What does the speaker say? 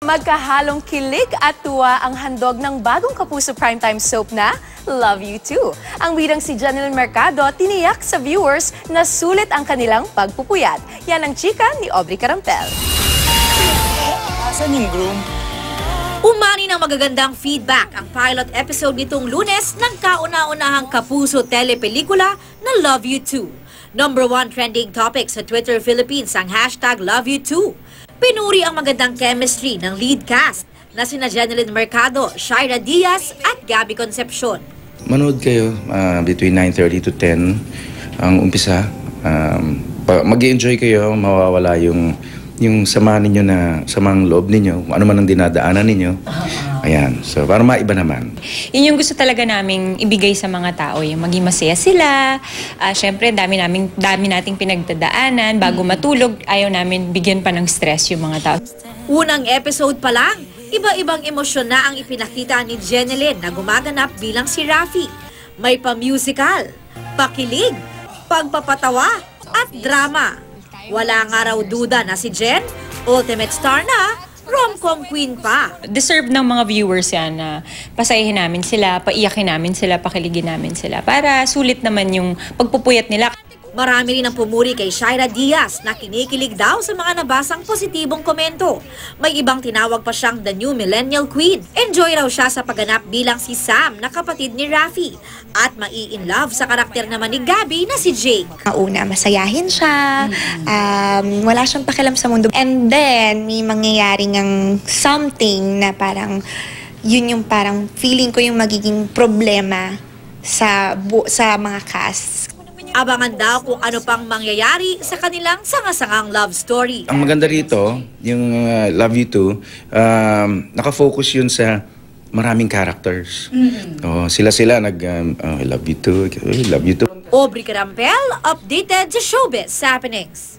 Magkahalong kilig at tuwa ang handog ng bagong Kapuso Primetime soap na Love You Too. Ang bidang si Janelle Mercado tiniyak sa viewers na sulit ang kanilang pagpupuyat. Yan ang chika ni Aubrey Carampel. Asan yung groom? Umani ng magagandang feedback ang pilot episode nitong Lunes ng kauna-unahang Kapuso telepelikula na Love You Too. #1 trending topic sa Twitter Philippines ang hashtag Love You Too. Pinuri ang magandang chemistry ng lead cast na sina Janelle Mercado, Shaira Diaz at Gabby Concepcion. Manood kayo between 9:30 to 10 ang umpisa. Mag-i-enjoy kayo, mawawala yung sama ninyo na samang loob ninyo, ano man ang dinadaanan ninyo. Ayan, so para maiba naman. Yun yung gusto talaga naming ibigay sa mga tao, yung maging masaya sila. Siyempre, dami nating pinagdadaanan. Bago matulog, ayaw namin bigyan pa ng stress yung mga tao. Unang episode pa lang, iba-ibang emosyon na ang ipinakita ni Jeneline na gumaganap bilang si Rafi. May pa-musical, pakilig, pagpapatawa at drama. Wala nga raw duda na si Jen, ultimate star na, rom-com queen pa. Deserve ng mga viewers yan na pasayahin namin sila, paiyakin namin sila, pakiligin namin sila para sulit naman yung pagpupuyat nila. Marami rin ang pumuri kay Shaira Diaz na kinikilig daw sa mga nabasang positibong komento. May ibang tinawag pa siyang the new millennial queen. Enjoy raw siya sa pagganap bilang si Sam na kapatid ni Rafi. At mai-in-love sa karakter naman ni Gabby na si Jake. Una, masayahin siya. Wala siyang pakialam sa mundo. And then, may mangyayaring ang something na parang, yun yung parang feeling ko yung magiging problema sa mga cast. Abangan daw kung ano pang mangyayari sa kanilang sanga-sangang love story. Ang maganda rito, yung Love You Too, nakafocus yun sa maraming characters. Sila I love you too, I love you too. Aubrey Carampel, updated sa Showbiz Happenings.